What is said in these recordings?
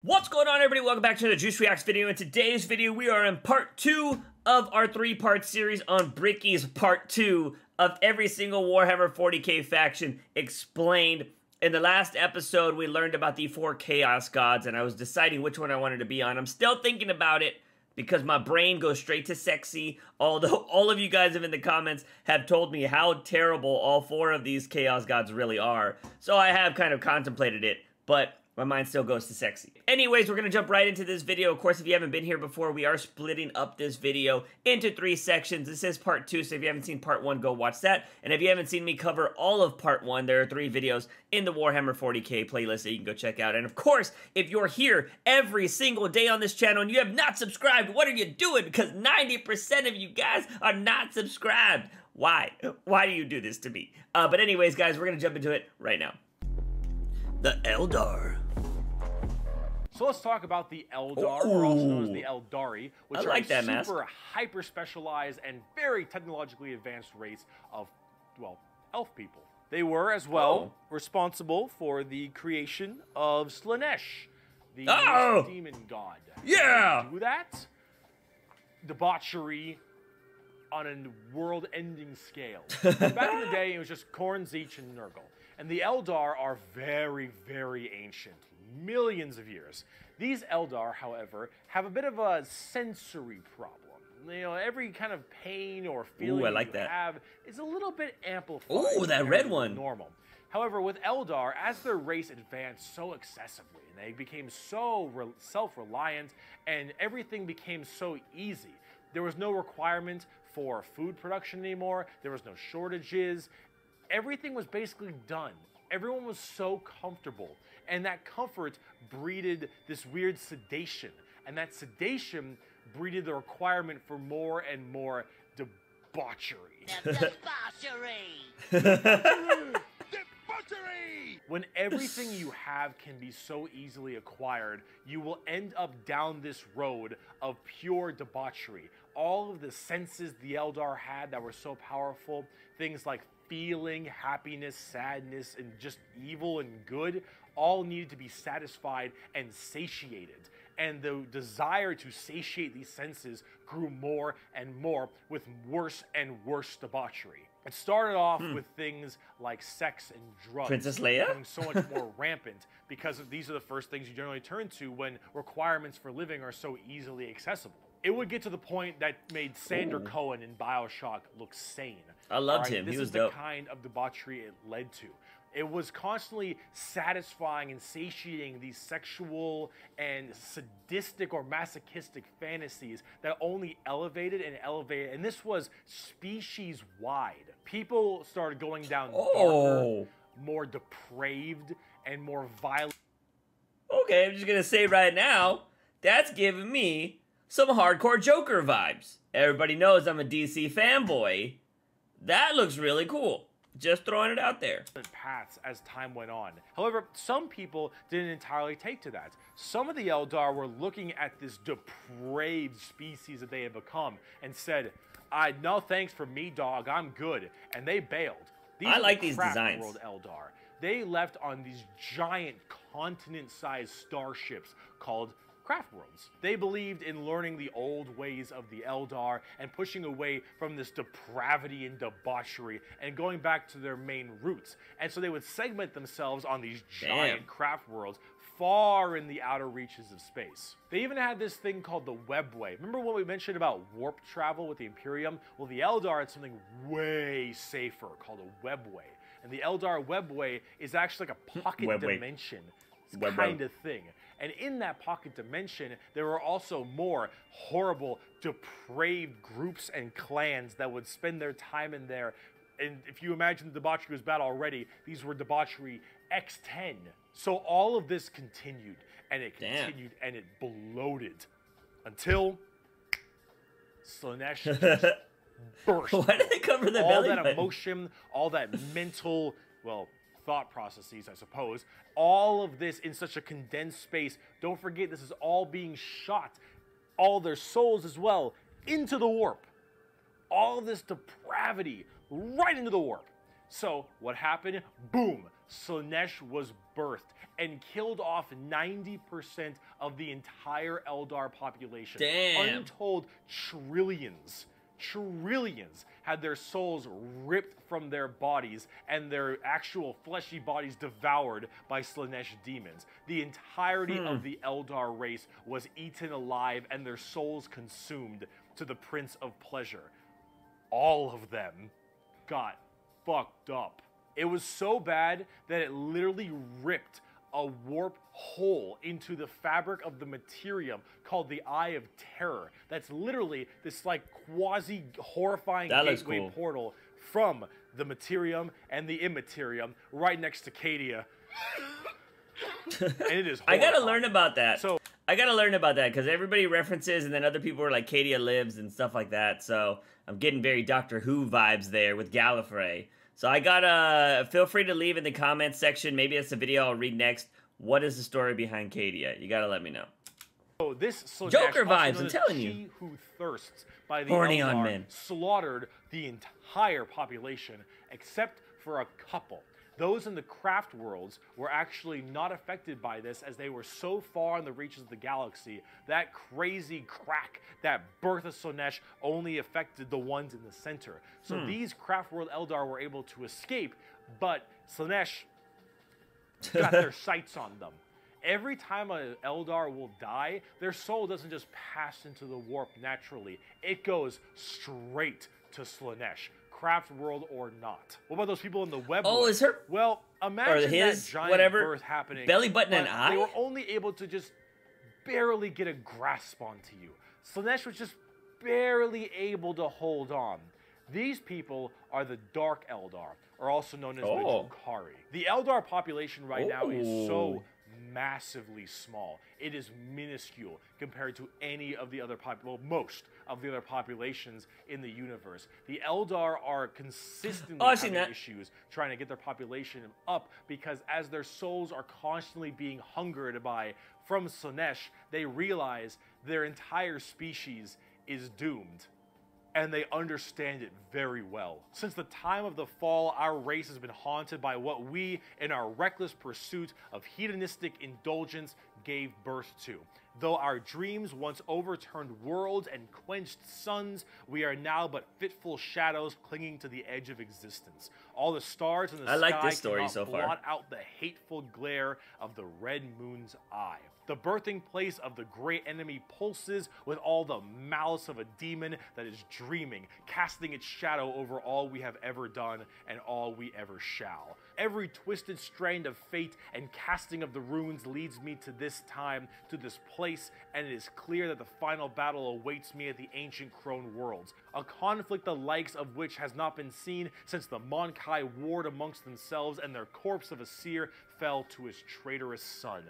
What's going on, everybody? Welcome back to the JUICEreacts video. In today's video, we are in part 2 of our 3-part series on Bricky's part 2 of every single Warhammer 40k faction explained. In the last episode, we learned about the 4 Chaos Gods, and I was deciding which one I wanted to be on. I'm still thinking about it because my brain goes straight to sexy, although all of you guys in the comments have told me how terrible all 4 of these Chaos Gods really are. So I have kind of contemplated it, but my mind still goes to sexy. Anyways, we're gonna jump right into this video. Of course, if you haven't been here before, we are splitting up this video into 3 sections. This is part 2, so if you haven't seen part 1, go watch that. And if you haven't seen me cover all of part 1, there are 3 videos in the Warhammer 40k playlist that you can go check out. And of course, if you're here every single day on this channel and you have not subscribed, what are you doing? Because 90% of you guys are not subscribed. Why? Why do you do this to me? But anyways, guys, we're gonna jump into it right now. The Eldar. So let's talk about the Eldar, or also known as the Eldari, which are a super hyper-specialized and very technologically advanced race of, well, elf people. They were, as well, responsible for the creation of Slaanesh, the demon god. Yeah! Do that? Debauchery on a world-ending scale. Back in the day, it was just Khorne, Tzeentch, and Nurgle. And the Eldar are very, very ancient. Millions of years. These Eldar, however, have a bit of a sensory problem. You know, every kind of pain or feeling have is a little bit amplified. Ooh, that red one. Normal. However, with Eldar, as their race advanced so excessively, and they became so self-reliant, and everything became so easy, there was no requirement for food production anymore. There was no shortages. Everything was basically done. Everyone was so comfortable, and that comfort breeded this weird sedation, and that sedation breeded the requirement for more and more debauchery. Debauchery! When everything you have can be so easily acquired, you will end up down this road of pure debauchery. All of the senses the Eldar had that were so powerful, things like feeling, happiness, sadness, and just evil and good, all needed to be satisfied and satiated. And the desire to satiate these senses grew more and more with worse and worse debauchery. It started off with things like sex and drugs. Princess Leia? Becoming so much more rampant because these are the first things you generally turn to when requirements for living are so easily accessible. It would get to the point that made Sander Cohen in BioShock look sane. I loved him. He was dope. This is the kind of debauchery it led to. It was constantly satisfying and satiating these sexual and sadistic or masochistic fantasies that only elevated and elevated. And this was species-wide. People started going down darker, more depraved, and more violent. Okay, I'm just gonna say right now, that's giving me some hardcore Joker vibes. Everybody knows I'm a DC fanboy. That looks really cool. Just throwing it out there. Paths as time went on. However, some people didn't entirely take to that. Some of the Eldar were looking at this depraved species that they had become and said, no thanks for me, dog, I'm good. And they bailed. I like these designs. World Eldar. They left on these giant continent-sized starships called craft worlds. They believed in learning the old ways of the Eldar and pushing away from this depravity and debauchery and going back to their main roots. And so they would segment themselves on these giant craft worlds far in the outer reaches of space. They even had this thing called the Webway. Remember what we mentioned about warp travel with the Imperium? Well, the Eldar had something way safer called a Webway. And the Eldar Webway is actually like a pocket dimension kind of thing. And in that pocket dimension, there were also more horrible, depraved groups and clans that would spend their time in there. And if you imagine the debauchery was bad already, these were debauchery X10. So all of this continued, and it continued, and it bloated until Slaanesh just burst. Why did they cover the belly all that button? Emotion, all that mental, well, thought processes, I suppose. All of this in such a condensed space. Don't forget, this is all being shot, all their souls as well, into the warp. All this depravity right into the warp. So what happened? Boom. Slaanesh was birthed and killed off 90% of the entire Eldar population. Damn. Untold trillions had their souls ripped from their bodies and their actual fleshy bodies devoured by Slaanesh demons. The entirety of the Eldar race was eaten alive and their souls consumed to the Prince of Pleasure. All of them got fucked up. It was so bad that it literally ripped a warp hole into the fabric of the materium called the Eye of Terror. That's literally this like quasi horrifying gateway portal from the materium and the immaterium right next to Cadia. And it is horrifying. I gotta learn about that. So I gotta learn about that because everybody references and then other people are like Cadia lives and stuff like that. So I'm getting very Doctor Who vibes there with Gallifrey. So I gotta, feel free to leave in the comments section. Maybe it's a video I'll read next. What is the story behind Cadia? You gotta let me know. So this Slaanesh, Joker vibes, I'm telling you. She who thirsts by the Horny on Eldar men. slaughtered the entire population except for a couple. Those in the craft worlds were actually not affected by this as they were so far in the reaches of the galaxy. That crazy crack, that birth of Slaanesh only affected the ones in the center. So these craft world Eldar were able to escape, but Slaanesh got their sights on them. Every time an Eldar will die, their soul doesn't just pass into the warp naturally. It goes straight to Slaanesh. Craft world or not. What about those people in the web? Oh, is her? Well, imagine that giant birth happening. Belly button and eye? They were only able to just barely get a grasp onto you. Slaanesh was just barely able to hold on. These people are the Dark Eldar, or also known as the Drukhari. The Eldar population right now is so massively small. It is minuscule compared to any of the other most of the other populations in the universe. The Eldar are consistently having issues trying to get their population up because as their souls are constantly being hungered by from Slaanesh, they realize their entire species is doomed. And they understand it very well. Since the time of the fall, our race has been haunted by what we, in our reckless pursuit of hedonistic indulgence, gave birth to. Though our dreams once overturned worlds and quenched suns, we are now but fitful shadows clinging to the edge of existence. All the stars in the sky cannot blot out the hateful glare of the red moon's eye. The birthing place of the great enemy pulses with all the malice of a demon that is dreaming, casting its shadow over all we have ever done and all we ever shall. Every twisted strand of fate and casting of the runes leads me to this time, to this place, and it is clear that the final battle awaits me at the ancient Crone worlds, a conflict the likes of which has not been seen since the Mon-Kai warred amongst themselves and their corpse of a seer fell to his traitorous son.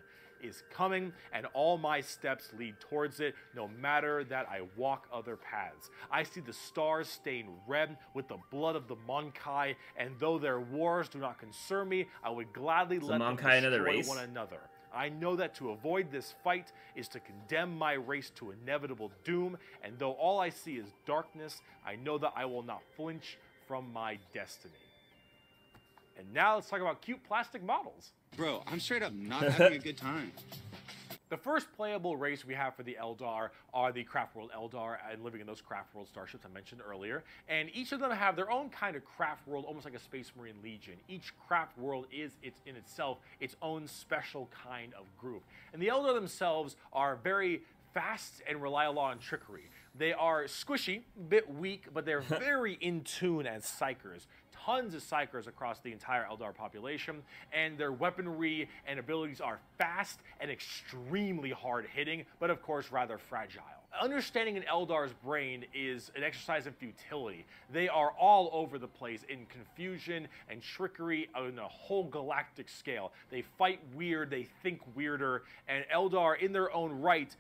Is coming, and all my steps lead towards it, no matter that I walk other paths. I see the stars stained red with the blood of the Mon-Kai, and though their wars do not concern me, I would gladly let them destroy one another. I know that to avoid this fight is to condemn my race to inevitable doom, and though all I see is darkness, I know that I will not flinch from my destiny. And now let's talk about cute plastic models. Bro, I'm straight up not having a good time. The first playable race we have for the Eldar are the Craft World Eldar and living in those Craft World starships I mentioned earlier. And each of them have their own kind of craft world, almost like a Space Marine Legion. Each craft world is in itself its own special kind of group. And the Eldar themselves are very fast and rely a lot on trickery. They are squishy, a bit weak, but they're very in tune as psychers. Tons of psychers across the entire Eldar population, and their weaponry and abilities are fast and extremely hard-hitting, but of course rather fragile. Understanding an Eldar's brain is an exercise in futility. They are all over the place in confusion and trickery on a whole galactic scale. They fight weird, they think weirder, and Eldar in their own right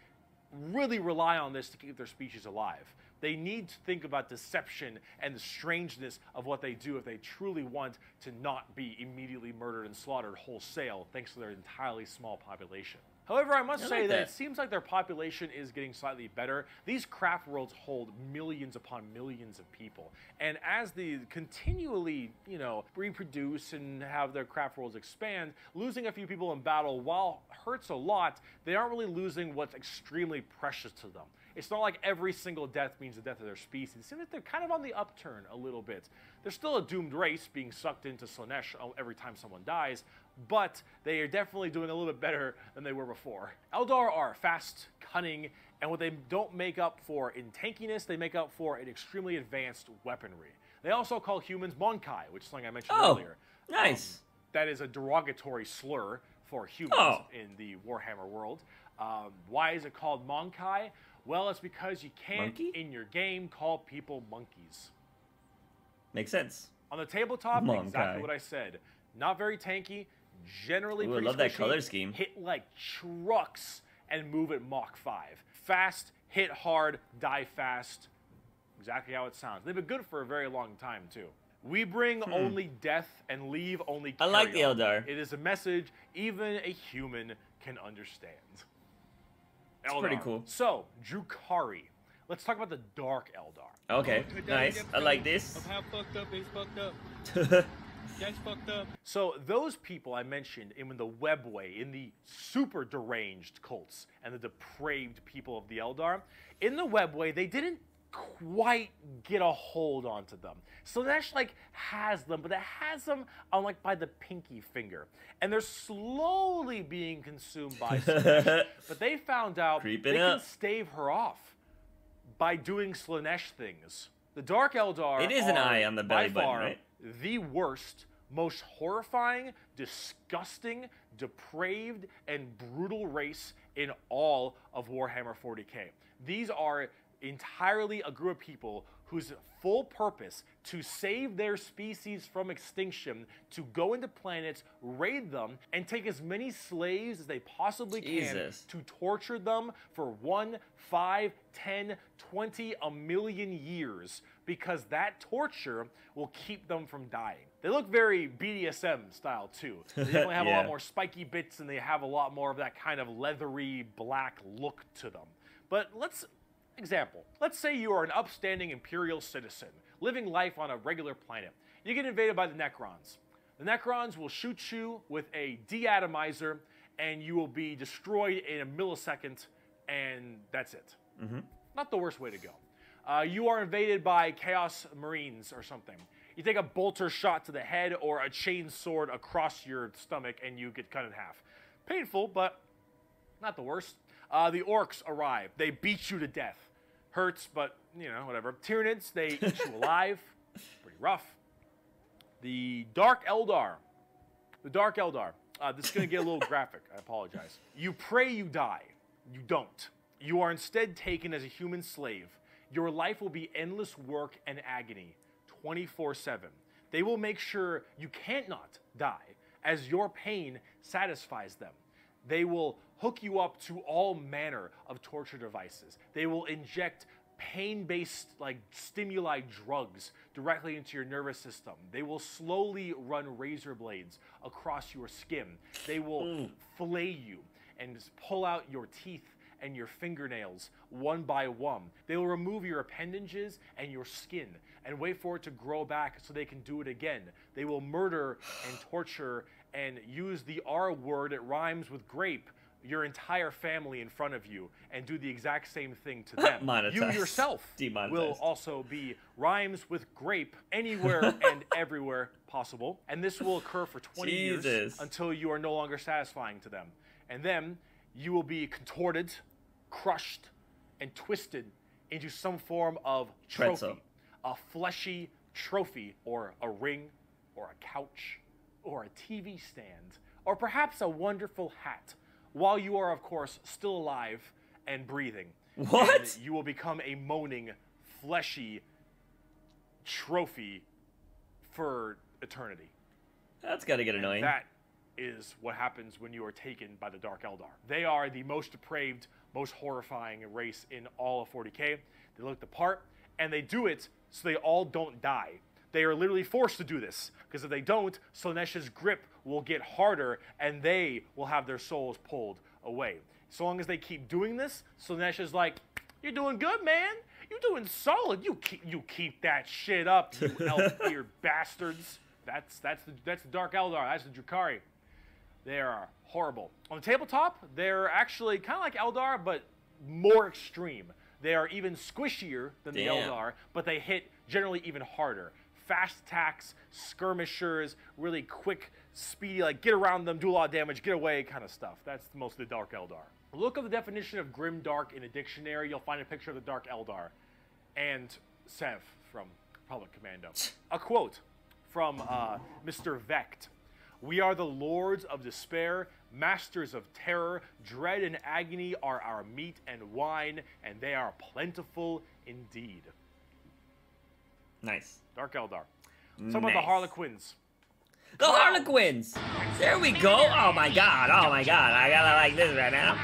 really rely on this to keep their species alive. They need to think about deception and the strangeness of what they do if they truly want to not be immediately murdered and slaughtered wholesale thanks to their entirely small population. However, I must say like that that. it seems like their population is getting slightly better. These craft worlds hold millions upon millions of people. And as they continually, you know, reproduce and have their craft worlds expand, losing a few people in battle, while hurts a lot, they aren't really losing what's extremely precious to them. It's not like every single death means the death of their species. It seems like they're kind of on the upturn a little bit. They're still a doomed race being sucked into Slaanesh every time someone dies, but they are definitely doing a little bit better than they were before. Eldar are fast, cunning, and what they don't make up for in tankiness, they make up for in extremely advanced weaponry. They also call humans Monkai, which is something I mentioned earlier. Nice. That is a derogatory slur for humans in the Warhammer world. Why is it called Monkai? Well, it's because you can't, in your game, call people monkeys. Makes sense. On the tabletop, exactly what I said. Not very tanky, generally pretty I love that squishy, color scheme. hit like trucks and move at Mach 5. Fast, hit hard, die fast. Exactly how it sounds. They've been good for a very long time, too. We bring only death and leave only carry I like the on. Eldar. It is a message even a human can understand. Eldar. Pretty cool. So, Drukhari. Let's talk about the Dark Eldar. Okay, nice. I like this. Of how fucked up is fucked up. That's fucked up. So those people I mentioned in the webway, in the super deranged cults and the depraved people of the Eldar, in the webway, they didn't quite get a hold onto them. Slaanesh like has them, but it has them on like by the pinky finger. And they're slowly being consumed by Slaanesh. But they found out they can stave her off by doing Slaanesh things. The Dark Eldar It is an eye on the belly button, right? The worst, most horrifying, disgusting, depraved, and brutal race in all of Warhammer 40k. These are entirely a group of people whose full purpose to save their species from extinction, to go into planets, raid them, and take as many slaves as they possibly can to torture them for 1, 5, 10, 20, a million years, because that torture will keep them from dying. They look very BDSM style too. They definitely have a lot more spiky bits, and they have a lot more of that kind of leathery black look to them. But let's say you are an upstanding Imperial citizen, living life on a regular planet. You get invaded by the Necrons. The Necrons will shoot you with a deatomizer, and you will be destroyed in a millisecond, and that's it. Not the worst way to go. You are invaded by Chaos Marines or something. You take a bolter shot to the head or a chain sword across your stomach, and you get cut in half. Painful, but not the worst. The Orcs arrive. They beat you to death. Hurts, but, you know, whatever. Tyranids, they eat you alive. Pretty rough. The Dark Eldar. The Dark Eldar. This is going to get a little graphic. I apologize. You pray you die. You don't. You are instead taken as a human slave. Your life will be endless work and agony, 24/7. They will make sure you can't not die, as your pain satisfies them. They will hook you up to all manner of torture devices. They will inject pain-based like stimuli drugs directly into your nervous system. They will slowly run razor blades across your skin. They will fillet you and pull out your teeth and your fingernails one by one. They will remove your appendages and your skin and wait for it to grow back so they can do it again. They will murder and torture and use the R word, it rhymes with grape, your entire family in front of you, and do the exact same thing to them. You yourself will also be rhymes with grape anywhere and everywhere possible. And this will occur for 20 years until you are no longer satisfying to them. And then you will be contorted, crushed, and twisted into some form of trophy. A fleshy trophy, or a ring, or a couch, or a TV stand, or perhaps a wonderful hat, while you are, of course, still alive and breathing. What? And you will become a moaning, fleshy trophy for eternity. That's gotta get annoying. That is what happens when you are taken by the Dark Eldar. They are the most depraved, most horrifying race in all of 40k. They look the part, and they do it so they all don't die. They are literally forced to do this, because if they don't, Slaanesh's grip will get harder, and they will have their souls pulled away. So long as they keep doing this, Slaanesh is like, you're doing good, man. You're doing solid. You keep that shit up, you elf-eared bastards. That's the Dark Eldar. That's the Drukhari. They are horrible. On the tabletop, they're actually kind of like Eldar, but more extreme. They are even squishier than the Eldar, but they hit generally even harder. Fast attacks, skirmishers, really quick, speedy, like get around them, do a lot of damage, get away kind of stuff. That's most of the Dark Eldar. Look up the definition of Grim Dark in a dictionary. You'll find a picture of the Dark Eldar. And Sev from Republic Commando. A quote from Mr. Vecht. We are the lords of despair, masters of terror. Dread and agony are our meat and wine, and they are plentiful indeed. Nice. Dark Eldar. Let's talk about the Harlequins. The Harlequins! There we go! Oh my god, oh my god. I gotta like this right now.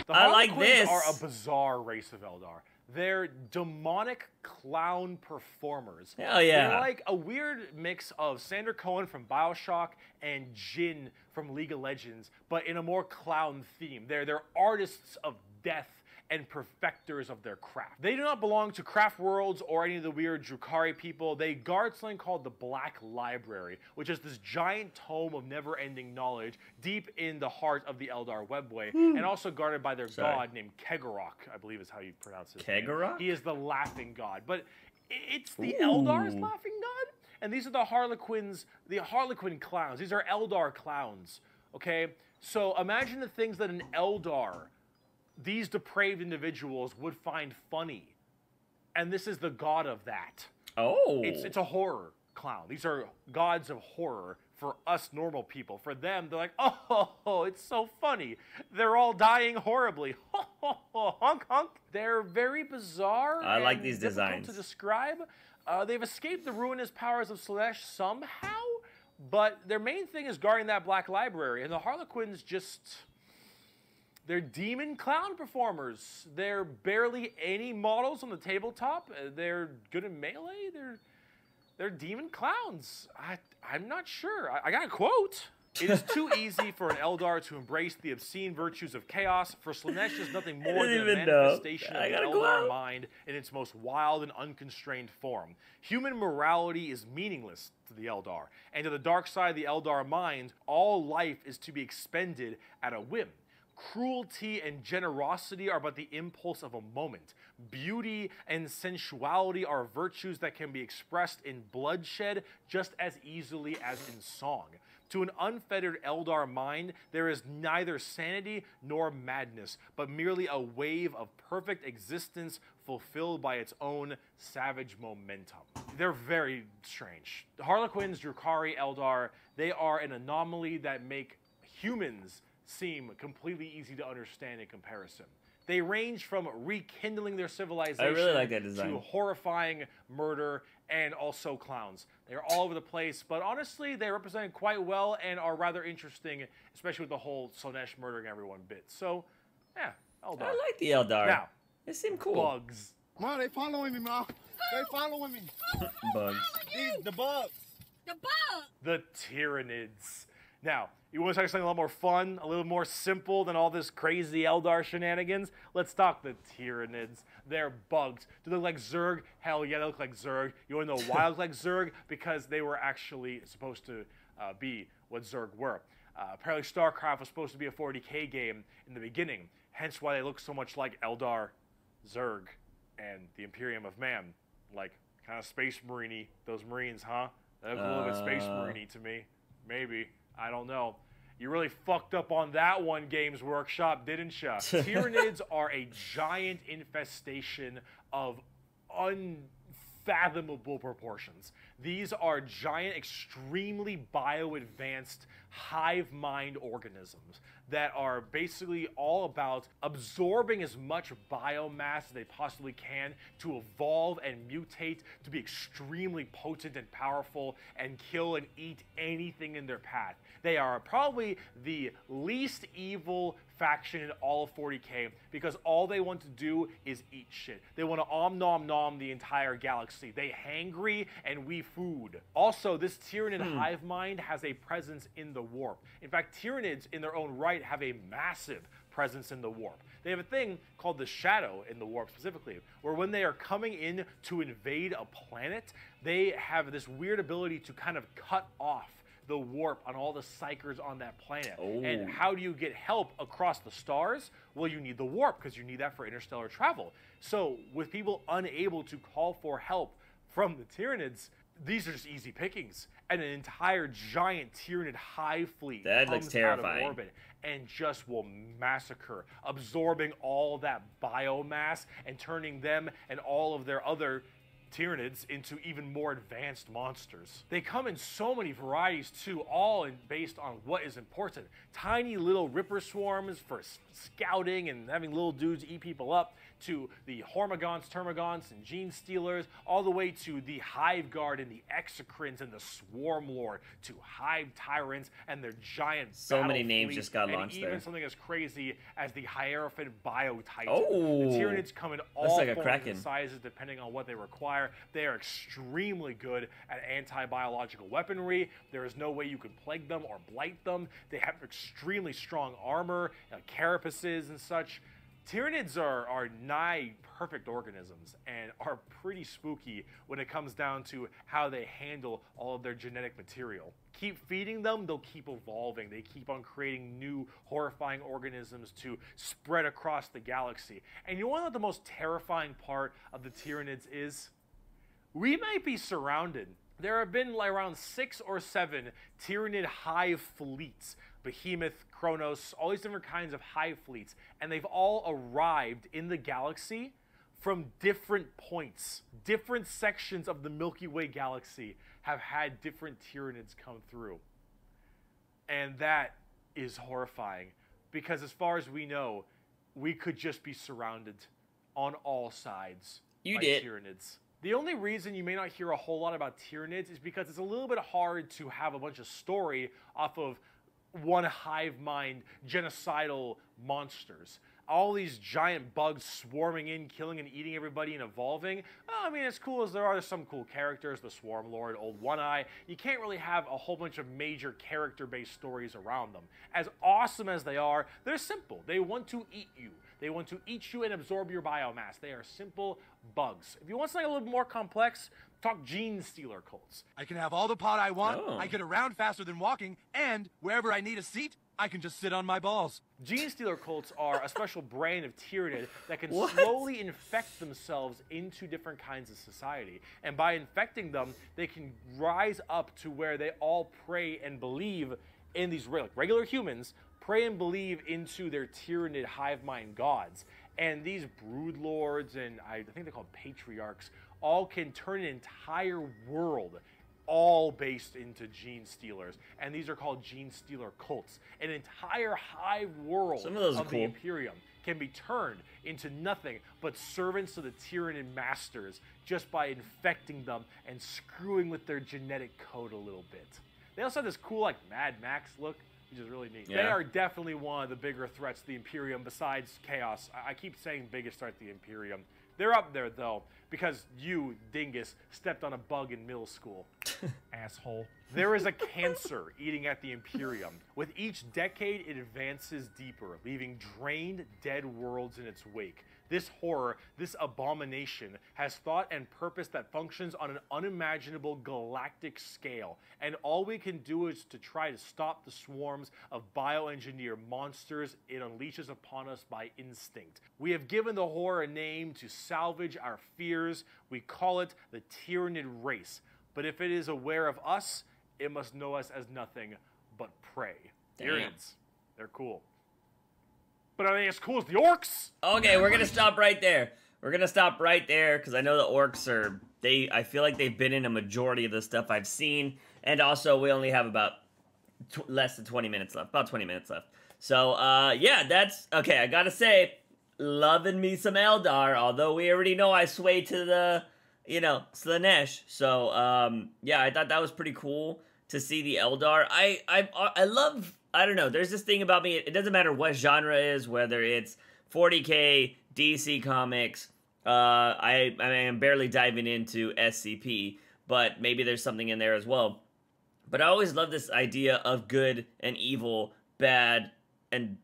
I like this. Are a bizarre race of Eldar. They're demonic clown performers. Hell yeah. They're like a weird mix of Sander Cohen from BioShock and Jin from League of Legends, but in a more clown theme. They're artists of death and perfecters of their craft. They do not belong to Craft Worlds or any of the weird Drukhari people. They guard something called the Black Library, which is this giant tome of never-ending knowledge deep in the heart of the Eldar webway, and also guarded by their god named Kegorok, I believe is how you pronounce it. Kegorok? He is the laughing god, but it's the Eldar's laughing god, and these are the Harlequins, the Harlequin clowns. These are Eldar clowns, okay? So imagine the things that an Eldar, these depraved individuals, would find funny. And this is the god of that. Oh. It's a horror clown. These are gods of horror for us normal people. For them, they're like, oh, it's so funny. They're all dying horribly. Honk, honk. They're very bizarre. I like these designs. To describe. They've escaped the ruinous powers of Slaanesh somehow, but their main thing is guarding that Black Library. And the Harlequins just... They're demon clown performers. They're barely any models on the tabletop. They're good in melee. They're demon clowns. I'm not sure. I got a quote. It is too easy for an Eldar to embrace the obscene virtues of chaos, for Slaanesh is nothing more than a manifestation of the Eldar mind in its most wild and unconstrained form. Human morality is meaningless to the Eldar, and to the dark side of the Eldar mind, all life is to be expended at a whim. Cruelty and generosity are but the impulse of a moment. Beauty and sensuality are virtues that can be expressed in bloodshed just as easily as in song. To an unfettered Eldar mind, there is neither sanity nor madness, but merely a wave of perfect existence fulfilled by its own savage momentum. They're very strange. Harlequins, Drukhari, Eldar, they are an anomaly that make humans seem completely easy to understand in comparison. They range from rekindling their civilization I really like that design. to horrifying murder and also clowns. They're all over the place, but honestly, they represent quite well and are rather interesting, especially with the whole Slaanesh murdering everyone bit. So, yeah, Eldar. I like the Eldar. Now, they seem cool. bugs. Mom, they following me, Mom. They following me. Bugs. The bugs. The bugs. The Tyranids. Now, you want to talk something a lot more fun, a little more simple than all this crazy Eldar shenanigans? Let's talk the Tyranids. They're bugs. Do they look like Zerg? Hell yeah, they look like Zerg. You want to know why they look like Zerg? Because they were actually supposed to be what Zerg were. Apparently StarCraft was supposed to be a 40k game in the beginning, hence why they look so much like Eldar, Zerg, and the Imperium of Man. Like, kind of Space Marine-y. Those Marines, huh? They look a little bit Space Marine-y to me. Maybe. I don't know. You really fucked up on that one, Games Workshop, didn't ya? Tyranids are a giant infestation of unfathomable proportions. These are giant, extremely bio-advanced hive mind organisms that are basically all about absorbing as much biomass as they possibly can to evolve and mutate to be extremely potent and powerful and kill and eat anything in their path. They are probably the least evil faction in all of 40k because all they want to do is eat shit. They want to nom nom the entire galaxy. They hangry and we food. Also, this Tyranid hive mind has a presence in the warp. In fact, Tyranids in their own right have a massive presence in the warp. They have a thing called the shadow in the warp specifically, where when they are coming in to invade a planet, they have this weird ability to kind of cut off the warp on all the psychers on that planet. Oh. And how do you get help across the stars? Well, you need the warp, because you need that for interstellar travel. So with people unable to call for help from the Tyranids, these are just easy pickings. And an entire giant Tyranid hive fleet that comes looks terrifying. out of orbit and just will massacre, absorbing all that biomass and turning them and all of their other Tyranids into even more advanced monsters. They come in so many varieties too, all based on what is important. Tiny little ripper swarms for scouting and having little dudes eat people up, to the Hormigons, Termagants, and Gene Stealers, all the way to the Hive Guard and the Exocrines and the Swarm Lord, to Hive Tyrants and their giant so many battle names fleet, just got and launched even there. something as crazy as the Hierophant Biotitan. Oh, the Tyranids come in all that's like a forms Kraken. and sizes depending on what they require. They are extremely good at anti-biological weaponry. There is no way you can plague them or blight them. They have extremely strong armor, carapaces and such. Tyranids are nigh perfect organisms and are pretty spooky when it comes down to how they handle all of their genetic material. Keep feeding them, they'll keep evolving. They keep on creating new horrifying organisms to spread across the galaxy. And you want to know what the most terrifying part of the Tyranids is? We might be surrounded. There have been like around 6 or 7 Tyranid hive fleets. Behemoth, Kronos, all these different kinds of hive fleets. And they've all arrived in the galaxy from different points. Different sections of the Milky Way galaxy have had different Tyranids come through. And that is horrifying. Because as far as we know, we could just be surrounded on all sides by Tyranids. The only reason you may not hear a whole lot about Tyranids is because it's a little bit hard to have a bunch of story off of one hive mind genocidal monsters. All these giant bugs swarming in, killing and eating everybody and evolving. Oh, I mean, as cool as there are some cool characters, the Swarm Lord, Old One-Eye, you can't really have a whole bunch of major character-based stories around them. As awesome as they are, they're simple. They want to eat you. They want to eat you and absorb your biomass. They are simple bugs. If you want something a little more complex, talk Gene Stealer cults. I can have all the pot I want, Oh. I get around faster than walking, and wherever I need a seat, I can just sit on my balls. Gene Stealer cults are a special brand of Tyranid that can What? slowly infect themselves into different kinds of society. And by infecting them, they can rise up to where they all pray and believe in these regular humans, pray and believe into their Tyranid hive mind gods. And these brood lords and I think they're called patriarchs all can turn an entire world all based into Gene Stealers. And these are called Gene Stealer cults. An entire hive world Some of those are the cool. Imperium can be turned into nothing but servants to the Tyranid masters just by infecting them and screwing with their genetic code a little bit. They also have this cool like Mad Max look, which is really neat. Yeah. They are definitely one of the bigger threats to the Imperium besides Chaos. I keep saying biggest threat to the Imperium. They're up there, though, because you, dingus, stepped on a bug in middle school. Asshole. There is a cancer eating at the Imperium. With each decade, it advances deeper, leaving drained, dead worlds in its wake. This horror, this abomination, has thought and purpose that functions on an unimaginable galactic scale. And all we can do is to try to stop the swarms of bioengineered monsters it unleashes upon us by instinct. We have given the horror a name to salvage our fears. We call it the Tyranid race. But if it is aware of us, it must know us as nothing but prey. Damn. Tyrannids. They're cool. But are they as cool as the orcs? Okay, we're gonna stop right there. We're gonna stop right there because I know the orcs are. I feel like they've been in a majority of the stuff I've seen, and also we only have about less than 20 minutes left. About 20 minutes left. So yeah, that's okay. I gotta say, loving me some Eldar. Although we already know I sway to the, Slanesh. So yeah, I thought that was pretty cool to see the Eldar. I love. I don't know, there's this thing about me, it doesn't matter what genre it is, whether it's 40k, DC Comics, I am barely diving into SCP, but maybe there's something in there as well. But I always love this idea of good and evil, bad and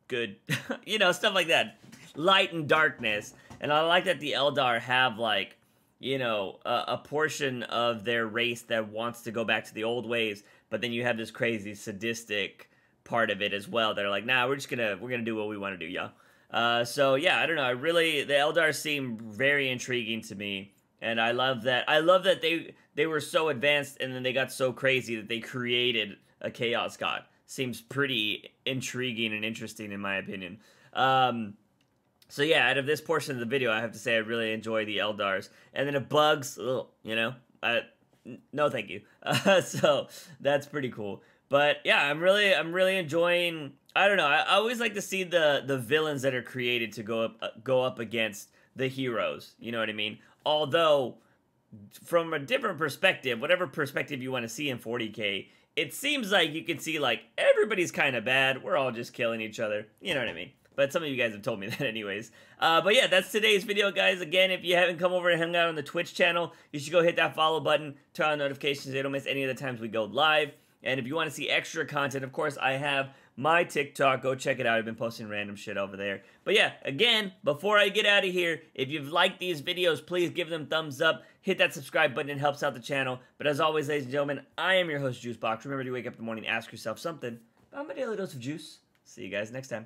good, you know, stuff like that. Light and darkness. And I like that the Eldar have, like, you know, a portion of their race that wants to go back to the old ways, but then you have this crazy sadistic part of it as well. They're like, nah, we're gonna do what we want to do, y'all. So yeah, I don't know. The Eldar seem very intriguing to me, and I love that. I love that they were so advanced, and then they got so crazy that they created a Chaos God. Seems pretty intriguing and interesting in my opinion. So yeah, out of this portion of the video, I have to say I really enjoy the Eldars. And then the bugs, ugh, you know, no thank you. So that's pretty cool. But yeah, I'm really enjoying. I don't know. I always like to see the villains that are created to go up against the heroes. You know what I mean? Although, from a different perspective, whatever perspective you want to see in 40k, it seems like you can see like everybody's kind of bad. We're all just killing each other. You know what I mean? But some of you guys have told me that anyways. But yeah, that's today's video, guys. Again, if you haven't come over and hung out on the Twitch channel, you should go hit that follow button, turn on notifications so you don't miss any of the times we go live. And if you want to see extra content, of course, I have my TikTok. Go check it out. I've been posting random shit over there. But yeah, again, before I get out of here, if you've liked these videos, please give them thumbs up. Hit that subscribe button. It helps out the channel. But as always, ladies and gentlemen, I am your host, JUICEbox. Remember to wake up in the morning, ask yourself something about my daily dose of juice. See you guys next time.